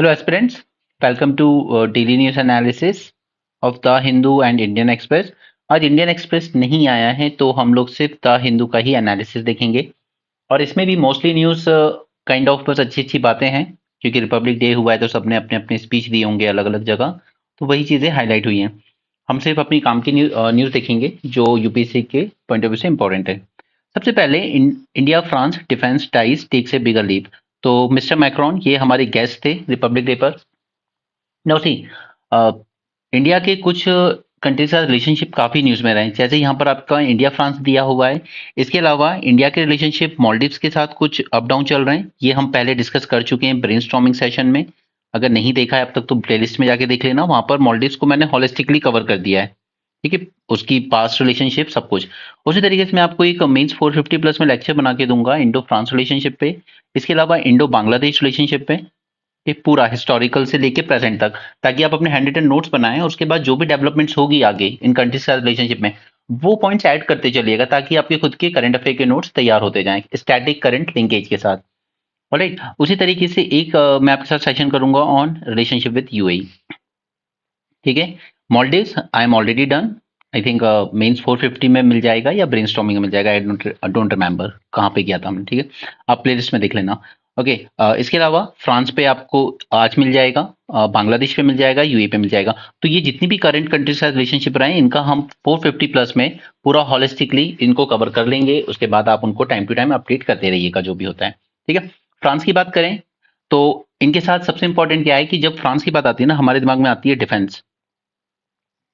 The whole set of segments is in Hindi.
Hello, aspirants. Welcome to daily news analysis of the Hindu and Indian express. आज इंडियन एक्सप्रेस नहीं आया है तो हम लोग सिर्फ द हिंदू का ही एनालिसिस देखेंगे और इसमें भी मोस्टली न्यूज़ काइंड ऑफ बस अच्छी अच्छी बातें हैं क्योंकि रिपब्लिक डे हुआ है तो सबने अपने अपने स्पीच दिए होंगे अलग अलग जगह, तो वही चीज़ें हाईलाइट हुई हैं। हम सिर्फ अपनी काम की न्यूज़ देखेंगे जो यूपीएससी के पॉइंट ऑफ व्यू से इंपॉर्टेंट है। सबसे पहले India France defence ties takes a bigger leap. तो मिस्टर मैक्रोन ये हमारे गेस्ट थे रिपब्लिक डे पर। नो सी इंडिया के कुछ कंट्रीज का रिलेशनशिप काफ़ी न्यूज़ में रहे, जैसे यहाँ पर आपका इंडिया फ्रांस दिया हुआ है। इसके अलावा इंडिया के रिलेशनशिप मॉलडीव्स के साथ कुछ अप डाउन चल रहे हैं, ये हम पहले डिस्कस कर चुके हैं ब्रेनस्टॉर्मिंग सेशन में। अगर नहीं देखा है अब तक तो प्लेलिस्ट में जाके देख लेना, वहाँ पर मॉलडीव्स को मैंने होलिस्टिकली कवर कर दिया है। ठीक है, उसकी पास्ट रिलेशनशिप सब कुछ। उसी तरीके से मैं आपको एक मेंस 450 प्लस में लेक्चर बना के दूंगा इंडो फ्रांस रिलेशनशिप पे, इसके अलावा इंडो बांग्लादेश रिलेशनशिप पे, ये पूरा हिस्टोरिकल से लेके प्रेजेंट तक, ताकि आप अपने हैंड रिटन नोट्स बनाएं और उसके बाद जो भी डेवलपमेंट्स होगी आगे इन कंट्रीज का रिलेशनशिप में वो पॉइंट्स ऐड करते चलिएगा ताकि आपके खुद के करंट अफेयर के नोट्स तैयार होते जाएं स्टैटिक करंट लिंकेज के साथ। ऑलराइट, उसी तरीके से एक मैं आपके साथ सेशन करूंगा ऑन रिलेशनशिप विद यूएई। ठीक है, Maldives I am already done. I think men's 450 में मिल जाएगा या ब्रेनस्टॉर्मिंग में मिल जाएगा, आई डोंट रिमेंबर कहाँ पे किया था हमने। ठीक है, आप प्लेलिस्ट में देख लेना। ओके, इसके अलावा फ्रांस पे आपको आज मिल जाएगा, बांग्लादेश पे मिल जाएगा, यूएई पे मिल जाएगा। तो ये जितनी भी करंट कंट्रीज का रिलेशनशिप रहे इनका हम 450 प्लस में पूरा हॉलिस्टिकली इनको कवर कर लेंगे। उसके बाद आप उनको टाइम टू टाइम अपडेट करते रहिएगा जो भी होता है। ठीक है, फ्रांस की बात करें तो इनके साथ सबसे इंपॉर्टेंट क्या है कि जब फ्रांस की बात आती है ना हमारे दिमाग में आती है डिफेंस।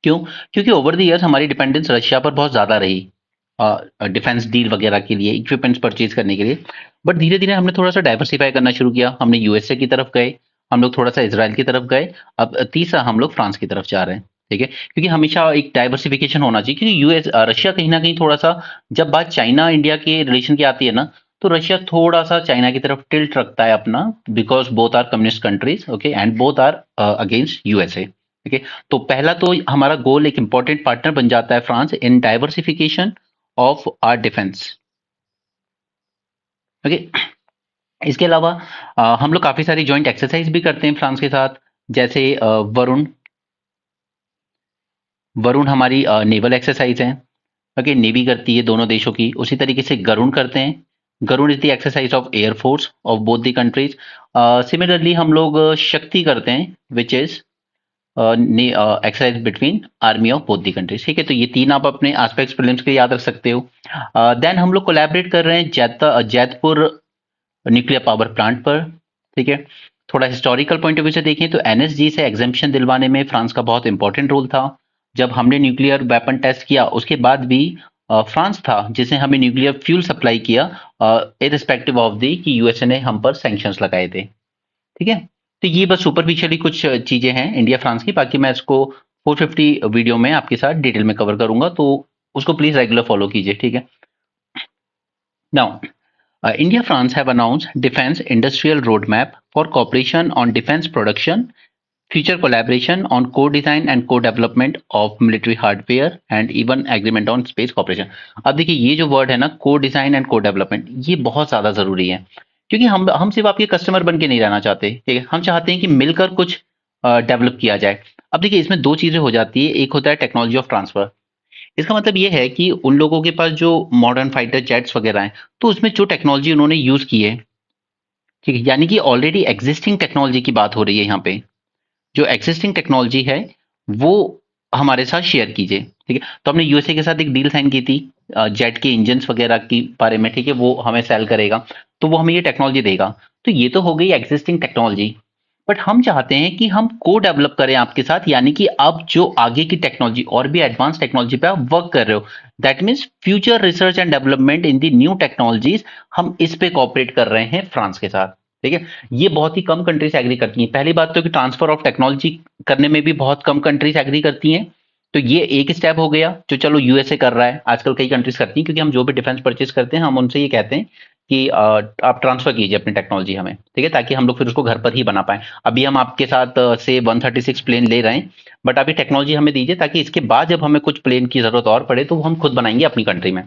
क्यों? क्योंकि ओवर द ईयर्स हमारी डिपेंडेंस रशिया पर बहुत ज़्यादा रही डिफेंस डील वगैरह के लिए, इक्विपमेंट्स परचेज करने के लिए। बट धीरे धीरे हमने थोड़ा सा डाइवर्सिफाई करना शुरू किया, हमने यूएसए की तरफ गए, हम लोग थोड़ा सा इसराइल की तरफ गए, अब तीसरा हम लोग फ्रांस की तरफ जा रहे हैं। ठीक है, क्योंकि हमेशा एक डाइवर्सिफिकेशन होना चाहिए, क्योंकि रशिया कहीं ना कहीं थोड़ा सा, जब बात चाइना इंडिया के रिलेशन की आती है ना, तो रशिया थोड़ा सा चाइना की तरफ टिल्ट रखता है अपना, because both are communist countries, okay, and both are against USA. ठीक है, तो पहला तो हमारा गोल एक इंपॉर्टेंट पार्टनर बन जाता है France in diversification of our defence. Okay, इसके अलावा हम लोग काफी सारी जॉइंट एक्सरसाइज भी करते हैं फ्रांस के साथ, जैसे वरुण वरुण हमारी नेवल एक्सरसाइज है। ओके, नेवी करती है दोनों देशों की। उसी तरीके से गरुण करते हैं, Garuda is the exercise of air force of both the countries. Similarly हम लोग शक्ति करते हैं which is exercise between army of both the countries. ठीक है, तो ये तीन आप अपने एस्पेक्ट्स प्रीलिम्स के लिए याद रख सकते हो। देन हम लोग कोलैबोरेट कर रहे हैं जैतपुर न्यूक्लियर पावर प्लांट पर। ठीक है, थोड़ा हिस्टोरिकल पॉइंट ऑफ व्यू से देखें तो एनएसजी से एग्जेम्पशन दिलवाने में फ्रांस का बहुत इंपॉर्टेंट रोल था। जब हमने न्यूक्लियर वेपन टेस्ट किया उसके बाद भी फ्रांस था जिसने हमें न्यूक्लियर फ्यूल सप्लाई किया, इररिस्पेक्टिव ऑफ दी कि यूएसए ने हम पर सैंक्शंस लगाए थे। ठीक है, तो ये बस सुपरफिशियली कुछ चीजें हैं इंडिया फ्रांस की, बाकी मैं इसको 450 वीडियो में आपके साथ डिटेल में कवर करूंगा, तो उसको प्लीज रेगुलर फॉलो कीजिए। ठीक है, now India France have announced defence industrial road map for cooperation on defence production, future collaboration on co-design and co-development of military hardware and even agreement on space cooperation। अब देखिए ये जो वर्ड है ना co-design and co-development, ये बहुत ज़्यादा ज़रूरी है क्योंकि हम सिर्फ आपके कस्टमर बन के नहीं रहना चाहते। ठीक है, हम चाहते हैं कि मिलकर कुछ डेवलप किया जाए। अब देखिए इसमें दो चीज़ें हो जाती है, एक होता है टेक्नोलॉजी ऑफ ट्रांसफर। इसका मतलब ये है कि उन लोगों के पास जो मॉडर्न फाइटर जेट्स वगैरह हैं तो उसमें जो टेक्नोलॉजी उन्होंने यूज़ की है, ठीक है, यानी कि ऑलरेडी एग्जिस्टिंग टेक्नोलॉजी की बात हो रही है यहाँ पे। जो एक्सिस्टिंग टेक्नोलॉजी है वो हमारे साथ शेयर कीजिए। ठीक है, तो हमने यूएसए के साथ एक डील साइन की थी जेट के इंजन वगैरह के बारे में। ठीक है, वो हमें सेल करेगा तो वो हमें ये टेक्नोलॉजी देगा। तो ये तो हो गई एक्सिस्टिंग टेक्नोलॉजी, बट हम चाहते हैं कि हम को डेवलप करें आपके साथ, यानी कि आप जो आगे की टेक्नोलॉजी और भी एडवांस टेक्नोलॉजी पे आप वर्क कर रहे हो, that means future research and development in the new technologies, हम इस पे कॉपरेट कर रहे हैं फ्रांस के साथ। ठीक है, ये बहुत ही कम कंट्रीज एग्री करती हैं। पहली बात तो कि ट्रांसफर ऑफ टेक्नोलॉजी करने में भी बहुत कम कंट्रीज एग्री करती हैं, तो ये एक स्टेप हो गया जो चलो यूएसए कर रहा है, आजकल कई कंट्रीज करती हैं, क्योंकि हम जो भी डिफेंस परचेज करते हैं हम उनसे ये कहते हैं कि आप ट्रांसफर कीजिए अपनी टेक्नोलॉजी हमें। ठीक है, ताकि हम लोग फिर उसको घर पर ही बना पाए। अभी हम आपके साथ से 136 प्लेन ले रहे हैं, बट अभी टेक्नोलॉजी हमें दीजिए ताकि इसके बाद जब हमें कुछ प्लेन की जरूरत और पड़े तो वो हम खुद बनाएंगे अपनी कंट्री में।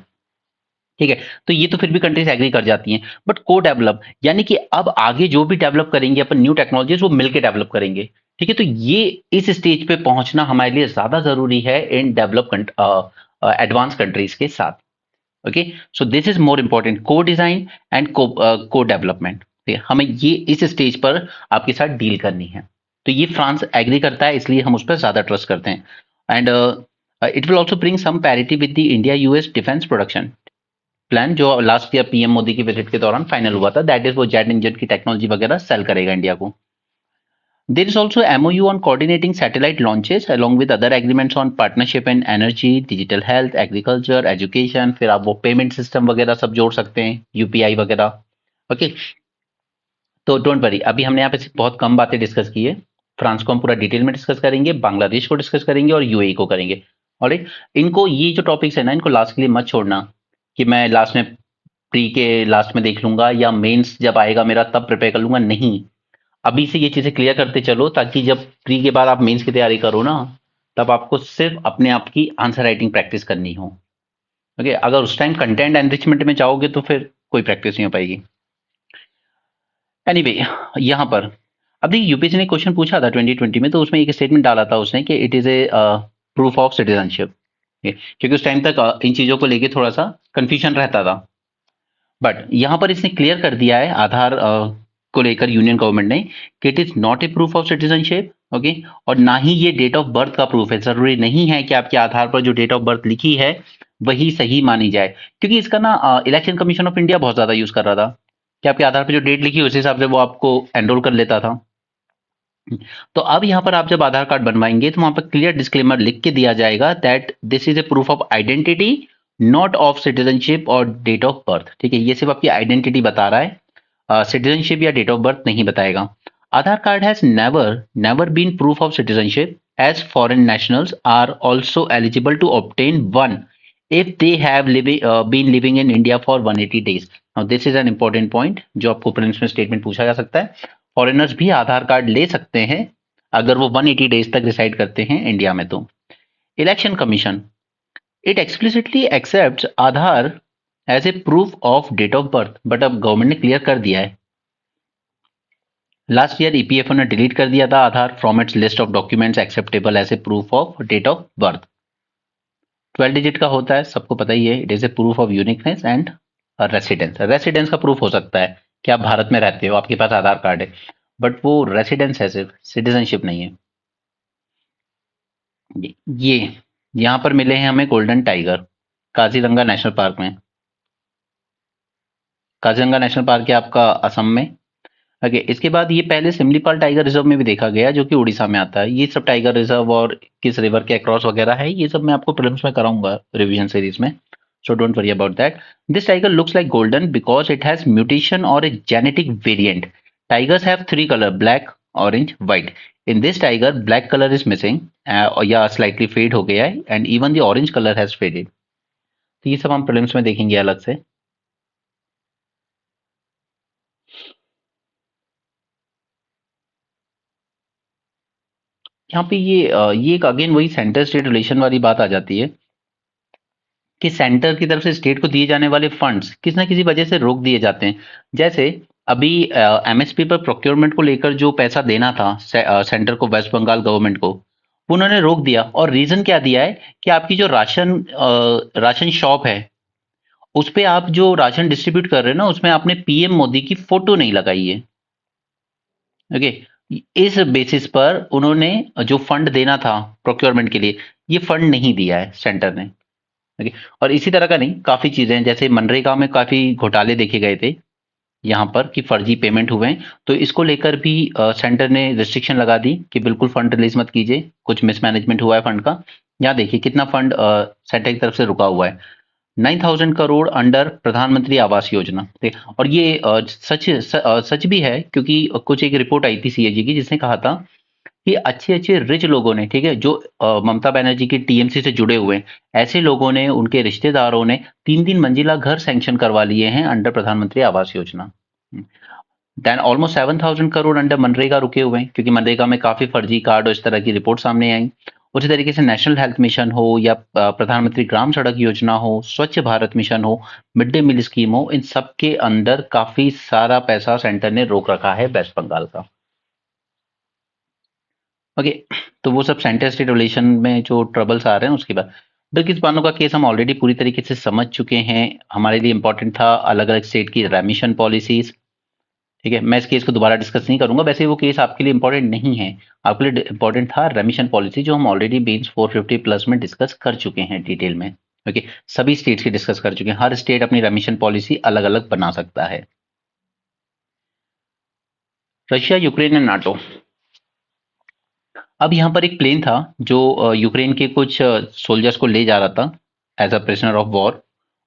ठीक है, तो ये तो फिर भी कंट्रीज एग्री कर जाती हैं, बट को डेवलप यानी कि अब आगे जो भी डेवलप करेंगे अपन न्यू टेक्नोलॉजीज वो मिलके डेवलप करेंगे। ठीक है, तो ये इस स्टेज पे पहुंचना हमारे लिए ज्यादा जरूरी है इन डेवलप एडवांस कंट्रीज के साथ। Okay, so this is more important, को डिजाइन एंड को डेवलपमेंट। हमें ये इस स्टेज पर आपके साथ डील करनी है। तो ये फ्रांस एग्री करता है, इसलिए हम उस पर ज्यादा ट्रस्ट करते हैं। And it will also bring some parity with the India US defence production plan, जो लास्ट ईयर पीएम मोदी की विजिट के दौरान फाइनल हुआ था। दैट इज वो जेट इंजन की टेक्नोलॉजी वगैरह सेल करेगा इंडिया को। There is also MOU on coordinating satellite launches along with other agreements on partnership in energy, digital health, agriculture, education। फिर आप वो पेमेंट सिस्टम वगैरह सब जोड़ सकते हैं, यूपीआई वगैरह। ओके, तो डोंट वरी, अभी हमने यहाँ पे सिर्फ बहुत कम बातें डिस्कस की है। फ्रांस को हम पूरा डिटेल में डिस्कस करेंगे, बांग्लादेश को डिस्कस करेंगे और यूएई को करेंगे। ऑलराइट, इनको ये जो टॉपिक्स है ना, इनको लास्ट के लिए मत छोड़ना कि मैं लास्ट में प्री के लास्ट में देख लूंगा या मेंस जब आएगा मेरा तब प्रिपेयर कर लूंगा। नहीं, अभी से ये चीजें क्लियर करते चलो, ताकि जब प्री के बाद आप मेंस की तैयारी करो ना, तब आपको सिर्फ अपने आप की आंसर राइटिंग प्रैक्टिस करनी हो। ओके, अगर उस टाइम कंटेंट एनरिचमेंट में जाओगे तो फिर कोई प्रैक्टिस नहीं हो पाएगी। एनीवे, यहाँ पर अब देखिए यूपीएससी ने क्वेश्चन पूछा था 2020 में, तो उसमें एक स्टेटमेंट डाला था उसने कि it is a proof of citizenship, क्योंकि उस टाइम तक इन चीजों को लेके थोड़ा सा कंफ्यूजन रहता था। बट यहाँ पर इसने क्लियर कर दिया है आधार को लेकर यूनियन गवर्नमेंट ने कि it is not a proof of citizenship. Okay, और ना ही ये डेट ऑफ बर्थ का प्रूफ है। जरूरी नहीं है कि आपके आधार पर जो डेट ऑफ बर्थ लिखी है वही सही मानी जाए, क्योंकि इसका ना इलेक्शन कमीशन ऑफ इंडिया बहुत ज्यादा यूज कर रहा था कि आपके आधार पर जो डेट लिखी है उस हिसाब से वो आपको एनरोल कर लेता था। तो अब यहाँ पर आप जब आधार कार्ड बनवाएंगे तो वहां पर क्लियर डिस्क्लेमर लिख के दिया जाएगा that this is a proof of identity, not of citizenship और डेट ऑफ बर्थ। ठीक है, ये सिर्फ आपकी आइडेंटिटी बता रहा है, सिटीजनशिप या डेट ऑफ बर्थ नहीं बताएगा। Aadhaar card has never never been proof of citizenship as foreign nationals are also eligible to obtain one if they have been living in India for 180 days। Now this is an important point जो आपको प्रीलिम्स में स्टेटमेंट पूछा जा सकता है। फॉरेनर्स भी आधार कार्ड ले सकते हैं अगर वो 180 डेज तक रिसाइड करते हैं इंडिया में। तो Election Commission it explicitly accepts Aadhaar as a proof of date of birth, but अब गवर्नमेंट ने क्लियर कर दिया है। लास्ट ईयर ईपीएफओ ने डिलीट कर दिया था Aadhaar from its list of documents acceptable as a proof of date of birth. 12 digit का होता है, सबको पता ही है। It is a proof of uniqueness and residence. Residence का प्रूफ हो सकता है कि आप भारत में रहते हो, आपके पास आधार कार्ड है, बट वो रेसिडेंस है, सिर्फ सिटीजनशिप नहीं है। ये यहाँ पर मिले हैं हमें golden tiger Kaziranga national park में। काजीरंगा नेशनल पार्क है आपका असम में। ओके, इसके बाद ये पहले सिमलीपाल टाइगर रिजर्व में भी देखा गया, जो कि उड़ीसा में आता है। ये सब टाइगर रिजर्व और किस रिवर के अक्रॉस वगैरह है, ये सब मैं आपको प्रीलिम्स में कराऊंगा रिवीजन सीरीज में, so don't worry about that। This tiger looks like golden because it has mutation or a genetic variant। Tigers have three color, black, orange, white। In this tiger, black color is missing या slightly fade हो गया है, and even the orange color has faded। तो ये सब हम प्रीलिम्स में देखेंगे अलग से। यहाँ पे ये एक अगेन वही सेंटर स्टेट रिलेशन वाली बात आ जाती है कि सेंटर की तरफ से स्टेट को दिए जाने वाले फंड्स किसी ना किसी वजह से रोक दिए जाते हैं। जैसे अभी एमएसपी पर प्रोक्योरमेंट को लेकर जो पैसा देना था सेंटर को, वेस्ट बंगाल गवर्नमेंट को, वो उन्होंने रोक दिया। और रीजन क्या दिया है कि आपकी जो राशन शॉप है उस पे आप जो राशन डिस्ट्रीब्यूट कर रहे हैं ना, उसमें आपने पीएम मोदी की फोटो नहीं लगाई है। ओके, इस बेसिस पर उन्होंने जो फंड देना था प्रोक्योरमेंट के लिए, ये फंड नहीं दिया है सेंटर ने। ओके, और इसी तरह का नहीं, काफी चीजें हैं, जैसे मनरेगा में काफी घोटाले देखे गए थे यहाँ पर कि फर्जी पेमेंट हुए हैं, तो इसको लेकर भी सेंटर ने रिस्ट्रिक्शन लगा दी कि बिल्कुल फंड रिलीज मत कीजिए, कुछ मिसमैनेजमेंट हुआ है फंड का। यहाँ देखिए कितना फंड सेंटर की तरफ से रुका हुआ है, 9,000 करोड़ अंडर प्रधानमंत्री आवास योजना। और ये सच भी है, क्योंकि कुछ एक रिपोर्ट आई थी सीएजी की जिसने कहा था कि अच्छे अच्छे रिच लोगों ने, ठीक है, जो ममता बनर्जी की टीएमसी से जुड़े हुए हैं, ऐसे लोगों ने, उनके रिश्तेदारों ने 3-3 मंजिला घर सैंक्शन करवा लिए हैं under Pradhan Mantri Awas Yojana. Then almost 7,000 crore under मनरेगा रुके हुए हैं, क्योंकि मनरेगा में काफी फर्जी कार्ड और इस तरह की रिपोर्ट सामने आई। उसी तरीके से नेशनल हेल्थ मिशन हो या प्रधानमंत्री ग्राम सड़क योजना हो, स्वच्छ भारत मिशन हो, मिड डे मील स्कीम हो, इन सब के अंदर काफ़ी सारा पैसा सेंटर ने रोक रखा है वेस्ट बंगाल का। ओके, तो वो सब सेंटर स्टेट रिलेशन में जो ट्रबल्स आ रहे हैं उसके बाद बिल्किस बानो का केस हम ऑलरेडी पूरी तरीके से समझ चुके हैं। हमारे लिए इंपॉर्टेंट था अलग अलग स्टेट की रेमिशन पॉलिसीज। ठीक है, मैं इस केस को दोबारा डिस्कस नहीं करूंगा, वैसे वो केस आपके लिए इंपॉर्टेंट नहीं है। आपके लिए इंपॉर्टेंट था रेमिशन पॉलिसी, जो हम ऑलरेडी बेंच 450 प्लस में डिस्कस कर चुके हैं डिटेल में। ओके, सभी स्टेट्स की डिस्कस कर चुके हैं, हर स्टेट अपनी रेमिशन पॉलिसी अलग अलग बना सकता है। Russia, Ukraine and NATO. अब यहाँ पर एक प्लेन था जो यूक्रेन के कुछ सोल्जर्स को ले जा रहा था as a prisoner of war.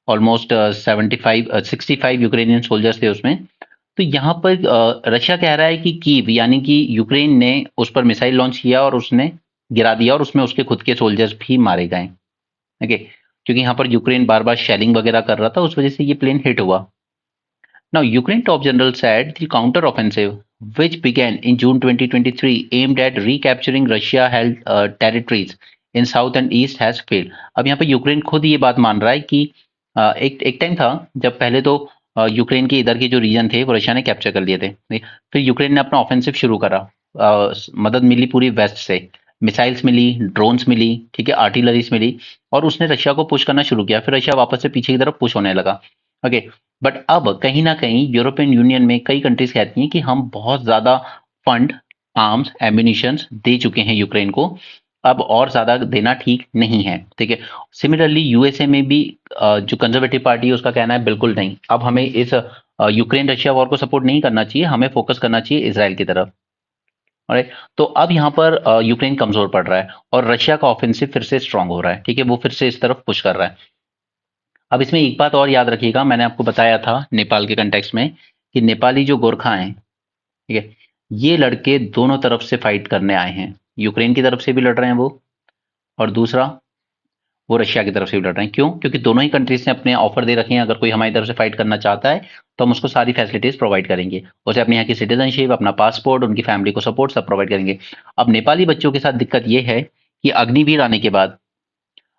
Almost 65 Ukrainian soldiers थे उसमें। तो यहाँ पर रशिया कह रहा है कि कीव यानी कि यूक्रेन ने उस पर मिसाइल लॉन्च किया और उसने गिरा दिया और उसमें उसके खुद के सोल्जर्स भी मारे गए। ओके, क्योंकि यहाँ पर यूक्रेन बार बार शेलिंग वगैरह कर रहा था, उस वजह से ये प्लेन हिट हुआ। Now, Ukraine top general said the counter-offensive, which began in June 2023, aimed at recapturing Russia-held territories in south and east, has failed. अब यहाँ पे यूक्रेन खुद ये बात मान रहा है कि एक टाइम था जब पहले तो यूक्रेन के इधर के जो रीजन थे वो रशिया ने कैप्चर कर लिए थे। फिर यूक्रेन ने अपना ऑफेंसिव शुरू करा। मदद मिली पूरी वेस्ट से, मिसाइल्स मिली, ड्रोन्स मिली, ठीक है, आर्टिलरीज मिली, और उसने रशिया को पुश करना शुरू किया। फिर रशिया वापस से पीछे की तरफ पुश होने लगा। ओके, बट अब कहीं ना कहीं यूरोपियन यूनियन में कई कंट्रीज कहती हैं कि हम बहुत ज्यादा फंड, आर्म्स, एम्यूनिशंस दे चुके हैं यूक्रेन को, अब और ज्यादा देना ठीक नहीं है। ठीक है, सिमिलरली यूएसए में भी जो कंजर्वेटिव पार्टी है उसका कहना है बिल्कुल नहीं, अब हमें इस यूक्रेन रशिया वॉर को सपोर्ट नहीं करना चाहिए, हमें फोकस करना चाहिए इसराइल की तरफ। राइट, तो अब यहाँ पर यूक्रेन कमजोर पड़ रहा है और रशिया का ऑफेंसिव फिर से स्ट्रांग हो रहा है। ठीक है, वो फिर से इस तरफ पुश कर रहा है। अब इसमें एक बात और याद रखिएगा, मैंने आपको बताया था नेपाल के कंटेक्स्ट में कि नेपाली जो गोरखा हैं, ठीक है, ये लड़के दोनों तरफ से फाइट करने आए हैं। यूक्रेन की तरफ से भी लड़ रहे हैं वो, और दूसरा वो रशिया की तरफ से भी लड़ रहे हैं। क्यों? क्योंकि दोनों ही कंट्रीज ने अपने ऑफर दे रखे हैं, अगर कोई हमारी तरफ से फाइट करना चाहता है तो हम उसको सारी फैसिलिटीज प्रोवाइड करेंगे, उसे अपने यहाँ की सिटीजनशिप, अपना पासपोर्ट, उनकी फैमिली को सपोर्ट सब प्रोवाइड करेंगे। अब नेपाली बच्चों के साथ दिक्कत ये है कि अग्निवीर आने के बाद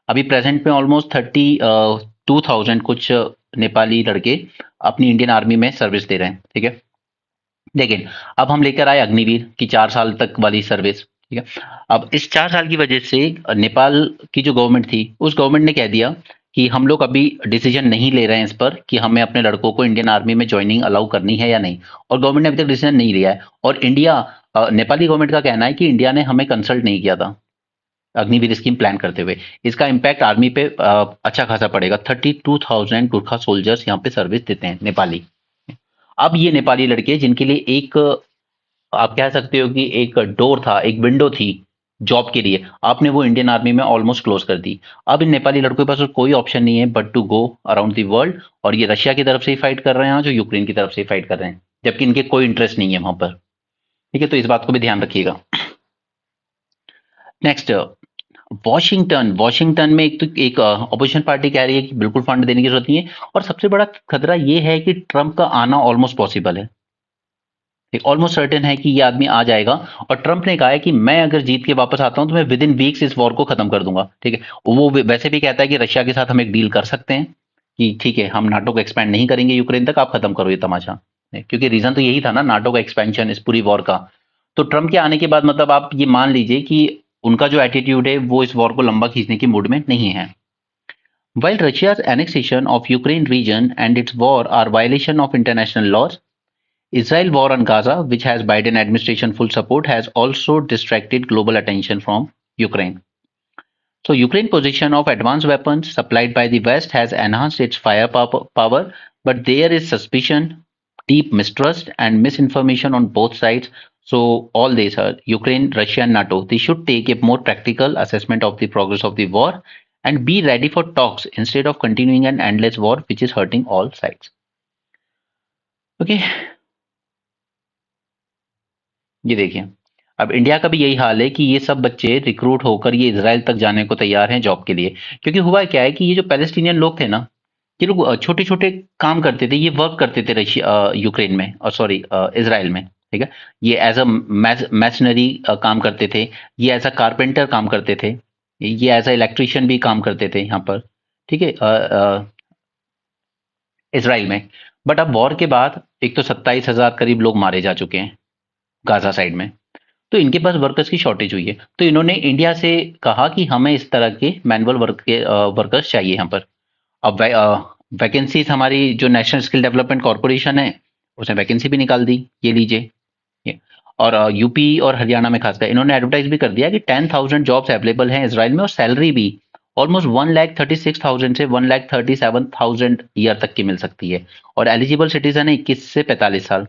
अभी प्रेजेंट में ऑलमोस्ट 32,000 कुछ नेपाली लड़के अपनी इंडियन आर्मी में सर्विस दे रहे हैं। ठीक है, लेकिन अब हम लेकर आए अग्निवीर की 4 साल तक वाली सर्विस। ठीक है, अब इस 4 साल की वजह से नेपाल की जो गवर्नमेंट थी उस गवर्नमेंट ने कह दिया कि हम लोग अभी डिसीजन नहीं ले रहे हैं इस पर कि हमें अपने लड़कों को इंडियन आर्मी में ज्वाइनिंग अलाउ करनी है या नहीं, और गवर्नमेंट ने अभी तक डिसीजन नहीं लिया है। और इंडिया, नेपाली गवर्नमेंट का कहना है कि इंडिया ने हमें कंसल्ट नहीं किया था अग्निवीर स्कीम प्लान करते हुए। इसका इम्पैक्ट आर्मी पे अच्छा खासा पड़ेगा। 32,000 गुरखा सोल्जर्स यहाँ पे सर्विस देते हैं नेपाली। अब ये नेपाली लड़के जिनके लिए एक, आप कह सकते हो कि एक डोर था, एक विंडो थी जॉब के लिए, आपने वो इंडियन आर्मी में ऑलमोस्ट क्लोज कर दी। अब इन नेपाली लड़कों के पास कोई ऑप्शन नहीं है but to go around the world, और ये रशिया की तरफ से ही फाइट कर रहे हैं जो यूक्रेन की तरफ से ही फाइट कर रहे हैं, जबकि इनके कोई इंटरेस्ट नहीं है वहां पर। ठीक है, तो इस बात को भी ध्यान रखिएगा। Next, Washington. वॉशिंगटन में एक अपोजिशन पार्टी कह रही है कि बिल्कुल फंड देने की जरूरत नहीं है, और सबसे बड़ा खतरा ये है कि ट्रंप का आना ऑलमोस्ट पॉसिबल है, ऑलमोस्ट सर्टेन है कि ये आदमी आ जाएगा। और ट्रंप ने कहा है कि मैं अगर जीत के वापस आता हूं तो मैं विद इन वीक्स इस वॉर को खत्म कर दूंगा। ठीक है, वो वैसे भी कहता है कि रशिया के साथ हम एक डील कर सकते हैं कि ठीक है, हम नाटो को एक्सपेंड नहीं करेंगे यूक्रेन तक, आप खत्म करो ये तमाशा, क्योंकि रीजन तो यही था ना नाटो का एक्सपेंशन इस पूरी वॉर का। तो ट्रंप के आने के बाद मतलब आप ये मान लीजिए कि उनका जो एटीट्यूड है वो इस वॉर को लंबा खींचने की मूड में नहीं है। While Russia's annexation of Ukraine region and its war are violation of international laws, Israel war on Gaza, which has Biden administration full support, has also distracted global attention from Ukraine. So Ukraine position of advanced weapons supplied by the West has enhanced its firepower, but there is suspicion, deep mistrust, and misinformation on both sides. So all these are Ukraine, Russia, and NATO. They should take a more practical assessment of the progress of the war and be ready for talks instead of continuing an endless war, which is hurting all sides. Okay. ये देखिए, अब इंडिया का भी यही हाल है कि ये सब बच्चे रिक्रूट होकर ये इजराइल तक जाने को तैयार हैं जॉब के लिए। क्योंकि हुआ क्या है कि ये जो पैलेस्टीनियन लोग थे ना, ये लोग छोटे छोटे काम करते थे, ये वर्क करते थे रशिया यूक्रेन में, और सॉरी इजराइल में। ठीक है। ये एज अ मैसनरी काम करते थे, ये एज अ कारपेंटर काम करते थे, ये एज अ इलेक्ट्रिशियन भी काम करते थे यहाँ पर, ठीक है, इसराइल में। बट अब वॉर के बाद एक तो 27,000 करीब लोग मारे जा चुके हैं गाजा साइड में, तो इनके पास वर्कर्स की शॉर्टेज हुई है। तो इन्होंने इंडिया से कहा कि हमें इस तरह के मैनुअल वर्कर्स चाहिए यहाँ पर। अब वैकेंसीज हमारी जो नेशनल स्किल डेवलपमेंट कॉर्पोरेशन है उसने वैकेंसी भी निकाल दी, ये लीजिए ये। और यूपी और हरियाणा में खासकर इन्होंने एडवर्टाइज भी कर दिया कि 10,000 जॉब्स अवेलेबल हैं इसराइल में, और सैलरी भी ऑलमोस्ट 1,36,000 से 1,37,000 ईयर तक की मिल सकती है, और एलिजिबल सिटीजन है 21 से 45 साल।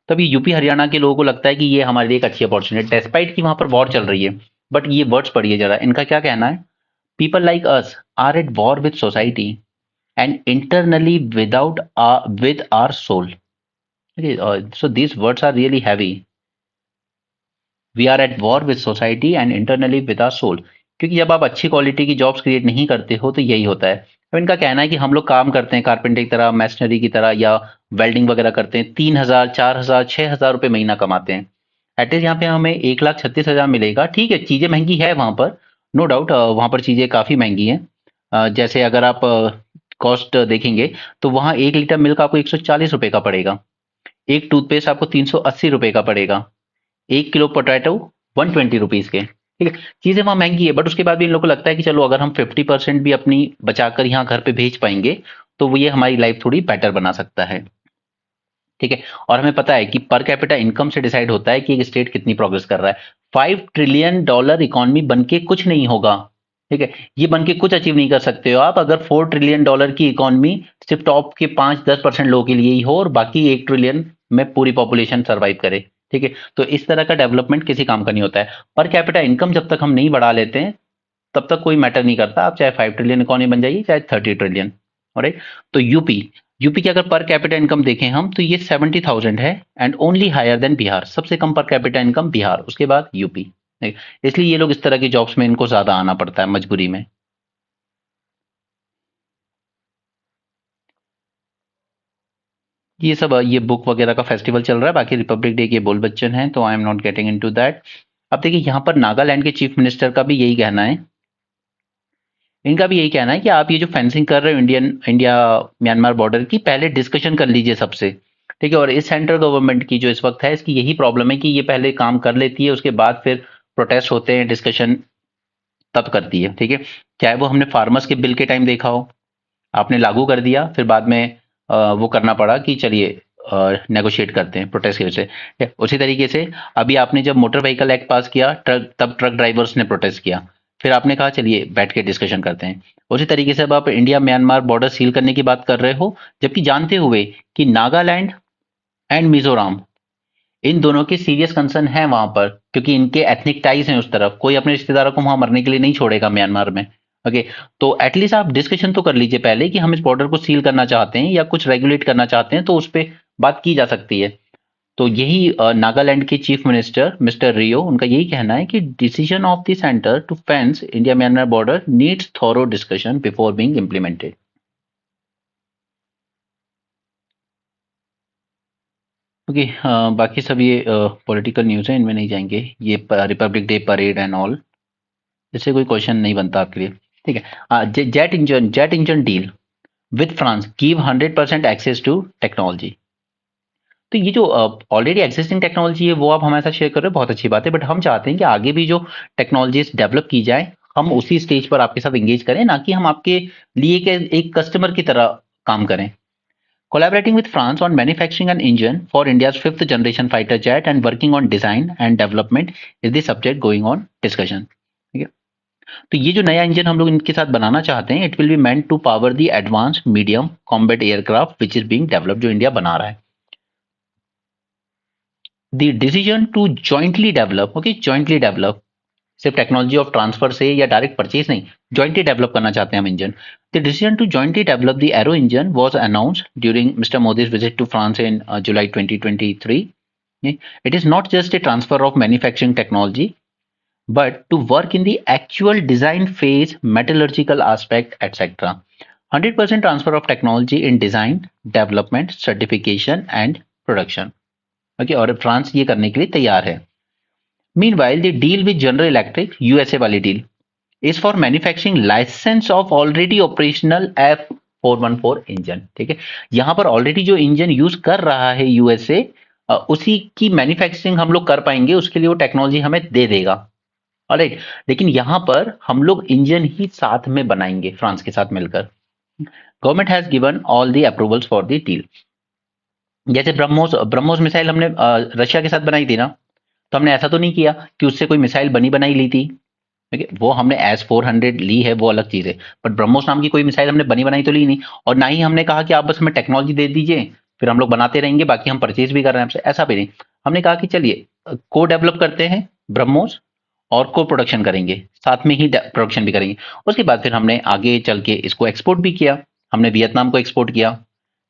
तभी यूपी हरियाणा के लोगों को लगता है कि ये हमारे लिए एक अच्छी अपॉर्चुनिटी, डेस्पाइट कि वहां पर वॉर चल रही है। बट ये वर्ड्स पढ़िए जरा, इनका क्या कहना है, people like us are at war with society and internally without with our soul. Okay, so these words are really heavy. We are at war with society and internally with our soul. क्योंकि जब आप अच्छी क्वालिटी की जॉब्स क्रिएट नहीं करते हो तो यही होता है। अब इनका कहना है कि हम लोग काम करते हैं कारपेंटर की तरह, मैशनरी की तरह, या वेल्डिंग वगैरह करते हैं, 3,000 4,000 6,000 रुपये महीना कमाते हैं। एटलीस्ट यहाँ पे हमें 1,36,000 मिलेगा। ठीक है, चीज़ें महंगी है वहाँ पर, नो डाउट, वहाँ पर चीज़ें काफ़ी महंगी हैं। जैसे अगर आप कॉस्ट देखेंगे तो वहाँ 1 लीटर मिल्क आपको 140 रुपये का पड़ेगा, एक टूथपेस्ट आपको 380 रुपये का पड़ेगा, 1 किलो पोटैटो 120 रुपीज़ के। ठीक है, चीज़ें वहाँ महंगी है, बट उसके बाद भी इन लोगों को लगता है कि चलो अगर हम 50% भी अपनी बचाकर यहाँ घर पे भेज पाएंगे तो वो ये हमारी लाइफ थोड़ी बेटर बना सकता है। ठीक है, और हमें पता है कि पर कैपिटा इनकम से डिसाइड होता है कि एक स्टेट कितनी प्रोग्रेस कर रहा है। $5 ट्रिलियन इकोनॉमी बनके कुछ नहीं होगा। ठीक है, ये बनके कुछ अचीव नहीं कर सकते हो आप अगर $4 ट्रिलियन की इकोनॉमी सिर्फ टॉप के 5-10% लोगों के लिए ही हो और बाकी 1 ट्रिलियन में पूरी पॉपुलेशन सर्वाइव करे। ठीक है, तो इस तरह का डेवलपमेंट किसी काम का नहीं होता है। पर कैपिटा इनकम जब तक हम नहीं बढ़ा लेते हैं तब तक कोई मैटर नहीं करता, आप चाहे 5 ट्रिलियन इकोनॉमी बन जाइए चाहे 30 ट्रिलियन। राइट, तो यूपी की अगर पर कैपिटा इनकम देखें हम तो ये 70,000 है, and only higher than Bihar. सबसे कम पर कैपिटा इनकम बिहार, उसके बाद यूपी। इसलिए ये लोग इस तरह की जॉब्स में इनको ज्यादा आना पड़ता है मजबूरी में। ये सब ये बुक वगैरह का फेस्टिवल चल रहा है, बाकी रिपब्लिक डे के बोल बच्चन हैं, तो I am not getting into that. अब देखिए यहाँ पर नागालैंड के चीफ मिनिस्टर का भी यही कहना है, इनका भी यही कहना है कि आप ये जो फेंसिंग कर रहे हो इंडिया म्यांमार बॉर्डर की, पहले डिस्कशन कर लीजिए सबसे। ठीक है, और इस सेंट्रल गवर्नमेंट की जो इस वक्त है इसकी यही प्रॉब्लम है कि ये पहले काम कर लेती है, उसके बाद फिर प्रोटेस्ट होते हैं, डिस्कशन तब करती है। ठीक है, चाहे वो हमने फार्मर्स के बिल के टाइम देखा हो, आपने लागू कर दिया, फिर बाद में वो करना पड़ा कि चलिए नेगोशिएट करते हैं प्रोटेस्ट की वजह से। ठीक है, उसी तरीके से अभी आपने जब मोटर व्हीकल एक्ट पास किया तब ट्रक ड्राइवर्स ने प्रोटेस्ट किया, फिर आपने कहा चलिए बैठ के डिस्कशन करते हैं। उसी तरीके से अब आप इंडिया म्यांमार बॉर्डर सील करने की बात कर रहे हो, जबकि जानते हुए कि नागालैंड एंड मिजोरम इन दोनों के सीरियस कंसर्न है वहां पर, क्योंकि इनके एथनिक टाइज हैं उस तरफ, कोई अपने रिश्तेदारों को वहां मरने के लिए नहीं छोड़ेगा म्यांमार में। ओके, तो एटलीस्ट आप डिस्कशन तो कर लीजिए पहले कि हम इस बॉर्डर को सील करना चाहते हैं या कुछ रेगुलेट करना चाहते हैं, तो उस पर बात की जा सकती है। तो यही नागालैंड के चीफ मिनिस्टर मिस्टर रियो, उनका यही कहना है कि decision of the centre to fence India Myanmar border needs thorough discussion before being implemented. Okay, बाकी सब ये पॉलिटिकल न्यूज़ है, इनमें नहीं जाएंगे। ये Republic Day parade and all, इससे कोई क्वेश्चन नहीं बनता आपके लिए। ठीक है, jet engine deal with France give 100% access to technology. तो ये जो ऑलरेडी एग्जिस्टिंग टेक्नोलॉजी है वो आप हमारे साथ शेयर कर रहे हो, बहुत अच्छी बात है, बट हम चाहते हैं कि आगे भी जो टेक्नोलॉजीज डेवलप की जाए हम उसी स्टेज पर आपके साथ एंगेज करें, ना कि हम आपके लिए के एक कस्टमर की तरह काम करें। Collaborating with France on manufacturing an engine for India's fifth generation fighter jet and working on design and development is the subject going on discussion. ठीक है, तो ये जो नया इंजन हम लोग इनके साथ बनाना चाहते हैं, it will be meant to power the advance medium combat aircraft which is being developed, जो इंडिया बना रहा है। The decision to jointly develop, okay, jointly develop, सिर्फ टेक्नोलॉजी ऑफ ट्रांसफर से या डायरेक्ट परचेज नहीं, जॉइंटली डेवलप करना चाहते हैं हम engine. The decision to jointly develop the aero engine was announced during Mister Modi's visit to France in July 2023. It is not just a transfer of manufacturing technology, but to work in the actual design phase, metallurgical aspect, etc. 100% transfer of technology in design, development, certification, and production. Okay, और फ्रांस ये करने के लिए तैयार है। Meanwhile the deal with General Electric, USA वाली deal, is for manufacturing licence of already operational F414 engine. ठीक है, यहां पर ऑलरेडी जो इंजन यूज कर रहा है यूएसए, उसी की मैन्युफैक्चरिंग हम लोग कर पाएंगे, उसके लिए वो टेक्नोलॉजी हमें दे देगा। ऑलराइट, लेकिन यहां पर हम लोग इंजन ही साथ में बनाएंगे फ्रांस के साथ मिलकर। Government has given all the approvals for the deal. जैसे ब्रह्मोस ब्रह्मोस मिसाइल हमने रशिया के साथ बनाई थी ना, तो हमने ऐसा तो नहीं किया कि उससे कोई मिसाइल बनी बनाई ली थी। ठीक है, वो हमने S-400 ली है, वो अलग चीज है, बट ब्रह्मोस नाम की कोई मिसाइल हमने बनी बनाई तो ली नहीं। और ना ही हमने कहा कि आप बस हमें टेक्नोलॉजी दे दीजिए, फिर हम लोग बनाते रहेंगे, बाकी हम परचेज भी कर रहे हैं आपसे, ऐसा भी नहीं। हमने कहा कि चलिए को डेवलप करते हैं ब्रह्मोस, और को प्रोडक्शन करेंगे, साथ में ही प्रोडक्शन भी करेंगे। उसके बाद फिर हमने आगे चल के इसको एक्सपोर्ट भी किया। हमने वियतनाम को एक्सपोर्ट किया,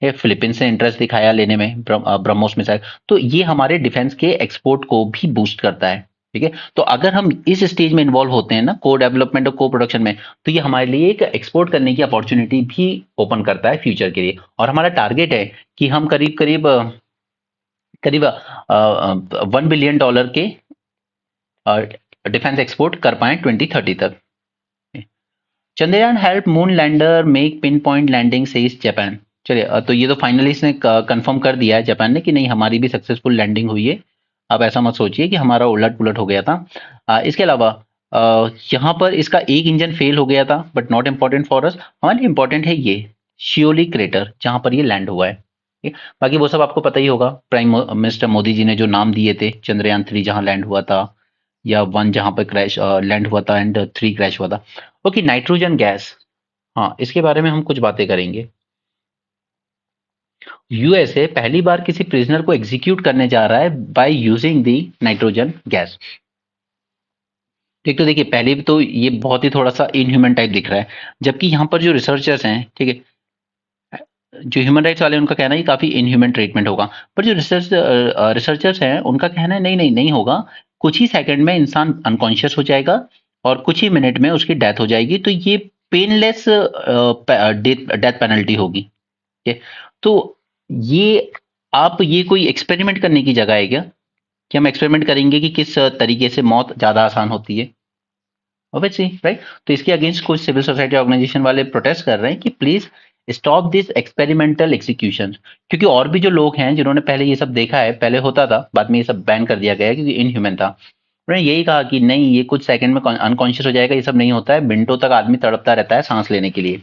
ये फिलीपींस ने इंटरेस्ट दिखाया लेने में ब्रह्मोस मिसाइल। तो ये हमारे डिफेंस के एक्सपोर्ट को भी बूस्ट करता है। ठीक है, तो अगर हम इस स्टेज में इन्वॉल्व होते हैं ना, को डेवलपमेंट और को प्रोडक्शन में, तो ये हमारे लिए एक एक्सपोर्ट करने की अपॉर्चुनिटी भी ओपन करता है फ्यूचर के लिए। और हमारा टारगेट है कि हम करीब करीब करीब $1 बिलियन के डिफेंस एक्सपोर्ट कर पाए 2030 तक। Chandrayaan help moon lander make pinpoint landing says Japan. चलिए, तो ये तो फाइनली इसने कंफर्म कर दिया है जापान ने कि नहीं, हमारी भी सक्सेसफुल लैंडिंग हुई है। अब ऐसा मत सोचिए कि हमारा उलट पुलट हो गया था। इसके अलावा यहाँ पर इसका एक इंजन फेल हो गया था, but not important for us. हमारे इम्पोर्टेंट है ये शियोली क्रेटर, जहां पर ये लैंड हुआ है। ठीक है? बाकी वो सब आपको पता ही होगा, प्राइम मिनिस्टर मोदी जी ने जो नाम दिए थे, चंद्रयान 3 जहां लैंड हुआ था, या 1 जहां पर क्रैश लैंड हुआ था, एंड 3 क्रैश हुआ था। ओके, नाइट्रोजन गैस, हाँ इसके बारे में हम कुछ बातें करेंगे। यूएसए पहली बार किसी प्रिजनर को एग्जीक्यूट करने जा रहा है by using the nitrogen gas. ठीक, तो देखिए पहले भी तो ये बहुत ही थोड़ा सा इनह्यूमन टाइप दिख रहा है, जबकि यहाँ पर जो रिसर्चर्स हैं, ठीक है, जो ह्यूमन राइट्स वाले हैं, उनका कहना है कि काफी इनह्यूमन ट्रीटमेंट होगा। पर जो रिसर्चर्स हैं उनका कहना है नहीं नहीं नहीं होगा, कुछ ही सेकंड में इंसान अनकॉन्शियस हो जाएगा और कुछ ही मिनट में उसकी डेथ हो जाएगी, तो ये पेनलेस डेथ पेनल्टी होगी। ठीक है, तो ये आप ये कोई एक्सपेरिमेंट करने की जगह है क्या, कि हम एक्सपेरिमेंट करेंगे कि किस तरीके से मौत ज्यादा आसान होती है? Obviously right. तो इसके अगेंस्ट कुछ सिविल सोसाइटी ऑर्गेनाइजेशन वाले प्रोटेस्ट कर रहे हैं कि please stop this experimental execution. क्योंकि और भी जो लोग हैं जिन्होंने पहले ये सब देखा है, पहले होता था, बाद में ये सब बैन कर दिया गया है क्योंकि इनह्यूमन था। उन्होंने यही कहा कि नहीं, ये कुछ सेकंड में अनकॉन्शियस हो जाएगा, ये सब नहीं होता है, मिनटों तक आदमी तड़पता रहता है सांस लेने के लिए।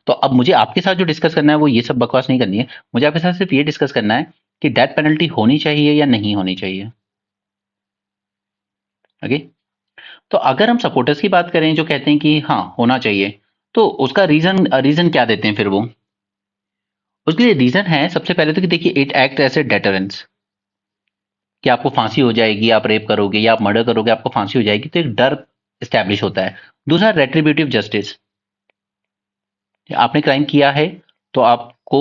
तो अब मुझे आपके साथ जो डिस्कस करना है वो ये सब बकवास नहीं करनी है, मुझे आपके साथ सिर्फ ये डिस्कस करना है कि डेथ पेनल्टी होनी चाहिए या नहीं होनी चाहिए। ओके, तो अगर हम सपोर्टर्स की बात करें जो कहते हैं कि हाँ होना चाहिए, तो उसका रीजन रीजन क्या देते हैं फिर वो? उसके लिए रीजन है सबसे पहले तो कि देखिए, it act as a deterrence, कि आपको फांसी हो जाएगी, आप रेप करोगे या आप मर्डर करोगे आपको फांसी हो जाएगी, तो एक डर स्टैब्लिश होता है। दूसरा, रेट्रीब्यूटिव जस्टिस, आपने क्राइम किया है तो आपको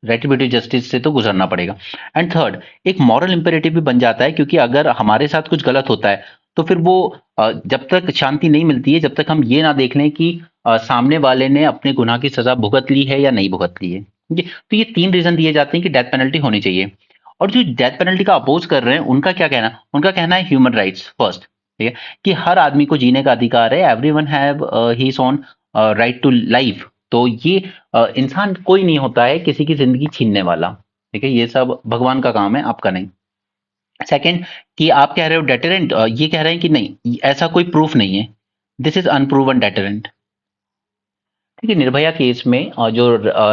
रेट्रीब्यूटिव जस्टिस से तो गुजरना पड़ेगा। एंड थर्ड, एक मॉरल इंपेरेटिव भी बन जाता है, क्योंकि अगर हमारे साथ कुछ गलत होता है तो फिर वो जब तक शांति नहीं मिलती है, जब तक हम ये ना देख लें कि सामने वाले ने अपने गुनाह की सजा भुगत ली है या नहीं भुगत ली है। ठीक है, तो ये 3 रीजन दिए जाते हैं कि डेथ पेनल्टी होनी चाहिए। और जो डेथ पेनल्टी का अपोज कर रहे हैं उनका क्या कहना? उनका कहना है ह्यूमन राइट्स फर्स्ट। ठीक है, कि हर आदमी को जीने का अधिकार है, everyone have his own right to life. तो ये इंसान कोई नहीं होता है किसी की जिंदगी छीनने वाला। ठीक है, ये सब भगवान का काम है, आपका नहीं। सेकंड, कि आप कह रहे हो डेटरेंट, ये कह रहे हैं कि नहीं, ऐसा कोई प्रूफ नहीं है, दिस इज अनप्रूवन डेटरेंट। ठीक है, निर्भया केस में जो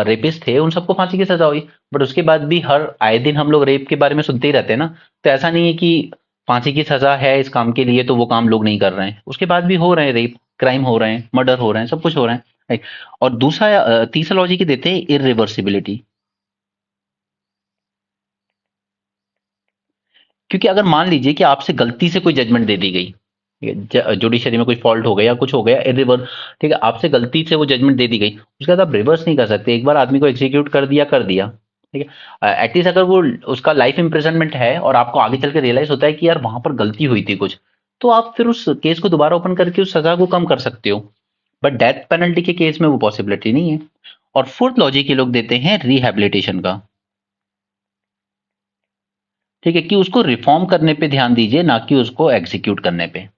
रेपिस्ट थे उन सबको फांसी की सजा हुई, बट उसके बाद भी हर आए दिन हम लोग रेप के बारे में सुनते ही रहते हैं ना। तो ऐसा नहीं है कि फांसी की सजा है इस काम के लिए तो वो काम लोग नहीं कर रहे हैं, उसके बाद भी हो रहे हैं, रेप क्राइम हो रहे हैं, मर्डर हो रहे हैं, सब कुछ हो रहे हैं। राइट। और दूसरा तीसरा लॉजिक ही देते हैं, इरिवर्सिबिलिटी। क्योंकि अगर मान लीजिए कि आपसे गलती से कोई जजमेंट दे दी गई, जुडिशरी में कोई फॉल्ट हो गया या कुछ हो गया, इरिवर, ठीक है, आपसे गलती से वो जजमेंट दे दी गई, उसके बाद आप रिवर्स नहीं कर सकते। एक बार आदमी को एग्जीक्यूट कर दिया कर दिया। ठीक है, एटलीस्ट अगर वो उसका लाइफ इम्प्रिजनमेंट है और आपको आगे चल के रियलाइज होता है कि यार वहां पर गलती हुई थी कुछ, तो आप फिर उस केस को दोबारा ओपन करके उस सजा को कम कर सकते हो। बट डेथ पेनल्टी के केस में वो पॉसिबिलिटी नहीं है। और फोर्थ लॉजिक ये लोग देते हैं रिहैबिलिटेशन का। ठीक है, कि उसको रिफॉर्म करने पे ध्यान दीजिए, ना कि उसको एग्जीक्यूट करने पे।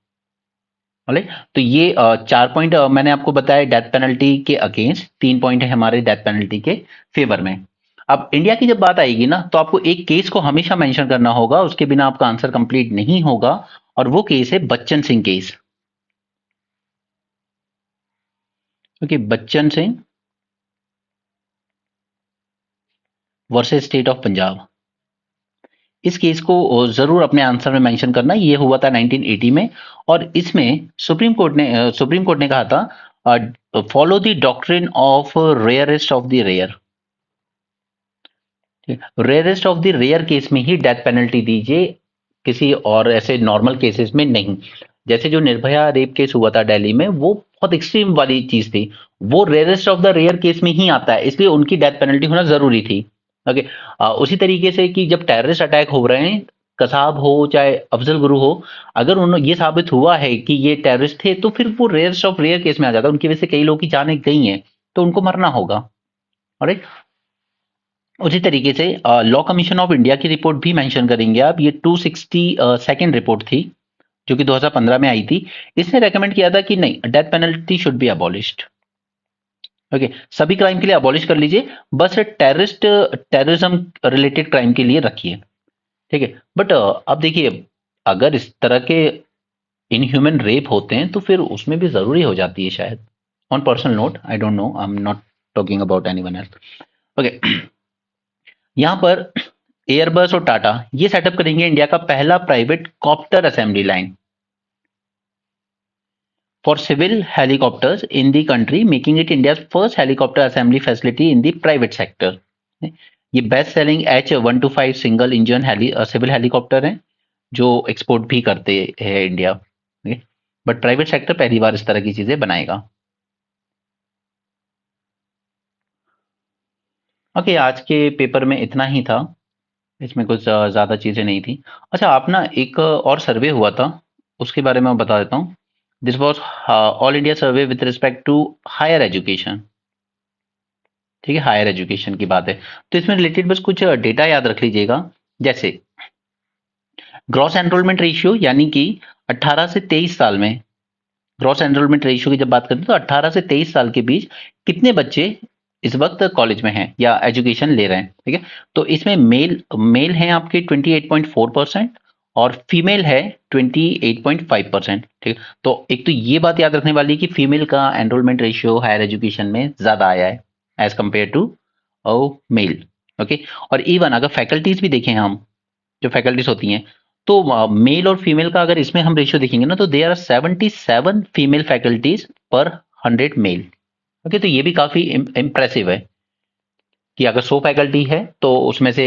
तो ये 4 पॉइंट मैंने आपको बताया डेथ पेनल्टी के अगेंस्ट, 3 पॉइंट है हमारे डेथ पेनल्टी के फेवर में। अब इंडिया की जब बात आएगी ना, तो आपको एक केस को हमेशा मेंशन करना होगा, उसके बिना आपका आंसर कंप्लीट नहीं होगा, और वो केस है Bachchan Singh case. Okay, Bachchan Singh versus state of Punjab. इस केस को जरूर अपने आंसर में मेंशन करना। ये हुआ था 1980 में, और इसमें सुप्रीम कोर्ट ने कहा था follow the doctrine of rarest of the rare. Rarest of the rare case में ही डेथ पेनल्टी दीजिए, किसी और ऐसे नॉर्मल केसेस में नहीं। जैसे जो निर्भया रेप केस हुआ था दिल्ली में, वो बहुत एक्सट्रीम वाली चीज थी, वो rarest of the rare case में ही आता है, इसलिए उनकी डेथ पेनल्टी होना जरूरी थी। ओके, उसी तरीके से कि जब टेररिस्ट अटैक हो रहे हैं, कसाब हो चाहे अफजल गुरु हो, अगर उन्होंने ये साबित हुआ है कि ये टेररिस्ट थे, तो फिर वो रेयरेस्ट ऑफ रेयर केस में आ जाता है, उनकी वजह से कई लोगों की जानें गई हैं, तो उनको मरना होगा। ऑलराइट, उसी तरीके से लॉ कमीशन ऑफ इंडिया की रिपोर्ट भी मेंशन करेंगे आप। ये 260 सेकेंड रिपोर्ट थी, जो कि 2015 में आई थी। इसने रेकमेंड किया था कि नहीं, death penalty should be abolished. Okay, सभी क्राइम के लिए अबॉलिश कर लीजिए, बस टेररिज्म रिलेटेड क्राइम के लिए रखिए। ठीक है, बट अब देखिए, अगर इस तरह के इनह्यूमन रेप होते हैं, तो फिर उसमें भी जरूरी हो जाती है शायद। On personal note, I don't know, I am not talking about anyone else. Okay, यहां पर एयरबस और टाटा ये सेटअप करेंगे इंडिया का पहला private copter assembly line for civil helicopters in the country, making it India first helicopter assembly facility in the private sector. ये best selling H125 single engine civil helicopter है, जो एक्सपोर्ट भी करते हैं इंडिया, बट प्राइवेट सेक्टर पहली बार इस तरह की चीजें बनाएगा। ओके, आज के पेपर में इतना ही था, इसमें कुछ ज़्यादा चीज़ें नहीं थी। अच्छा, आप ना एक और सर्वे हुआ था, उसके बारे में मैं बता देता हूँ। This was All India survey with respect to higher education. ठीक है, हायर एजुकेशन की बात है, तो इसमें रिलेटेड बस कुछ डेटा याद रख लीजिएगा। जैसे ग्रॉस एनरोलमेंट रेशियो, यानी कि 18 से 23 साल में, ग्रॉस एनरोलमेंट रेशियो की जब बात करते हैं, तो 18 से 23 साल के बीच कितने बच्चे इस वक्त कॉलेज में हैं या एजुकेशन ले रहे हैं। ठीक है, तो इसमें मेल मेल हैं आपके 28.4% और फीमेल है 28.5%। ठीक है, तो एक तो ये बात याद रखने वाली है कि फीमेल का एनरोलमेंट रेशियो हायर एजुकेशन में ज्यादा आया है as compare to male. Okay, और इवन अगर फैकल्टीज भी देखें हम, जो फैकल्टीज होती हैं, तो मेल और फीमेल का अगर इसमें हम रेशियो देखेंगे ना, तो देयर आर 77 फीमेल फैकल्टीज पर 100 मेल। ओके, तो ये भी काफी इम्प्रेसिव है कि अगर 100 फैकल्टी है, तो उसमें से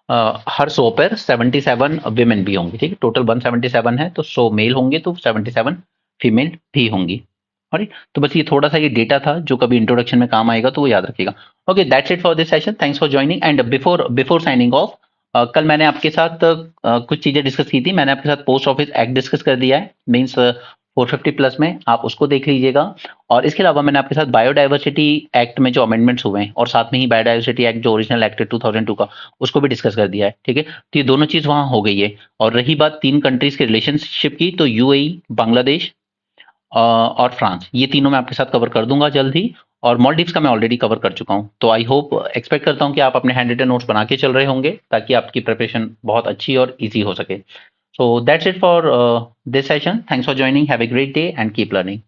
हर 100 पर 77 विमेन भी होंगी। ठीक है, टोटल 177 है, तो 100 मेल होंगे तो 77 फीमेल भी होंगी। और तो बस ये थोड़ा सा ये डेटा था, जो कभी इंट्रोडक्शन में काम आएगा, तो वो याद रखिएगा। Okay, that's it for this session, thanks for joining. And before before signing off, कल मैंने आपके साथ कुछ चीजें डिस्कस की थी। मैंने आपके साथ पोस्ट ऑफिस एक्ट डिस्कस कर दिया है, मीन्स 450 प्लस में, आप उसको देख लीजिएगा। और इसके अलावा मैंने आपके साथ बायोडाइवर्सिटी एक्ट में जो अमेंडमेंट्स हुए हैं, और साथ में ही बायोडाइवर्सिटी एक्ट जो ओरिजिनल एक्ट है 2002 का, उसको भी डिस्कस कर दिया है। ठीक है, तो ये दोनों चीज वहां हो गई है। और रही बात 3 कंट्रीज के रिलेशनशिप की, तो यूएई, बांग्लादेश और फ्रांस, ये तीनों मैं आपके साथ कवर कर दूंगा जल्द ही। और मॉलडीव्स का मैं ऑलरेडी कवर कर चुका हूं। तो आई होप, एक्सपेक्ट करता हूं कि आप अपने हैंड रिटन नोट्स बना के चल रहे होंगे, ताकि आपकी प्रिपरेशन बहुत अच्छी और ईजी हो सके। So that's it for this session, thanks for joining, have a great day and keep learning.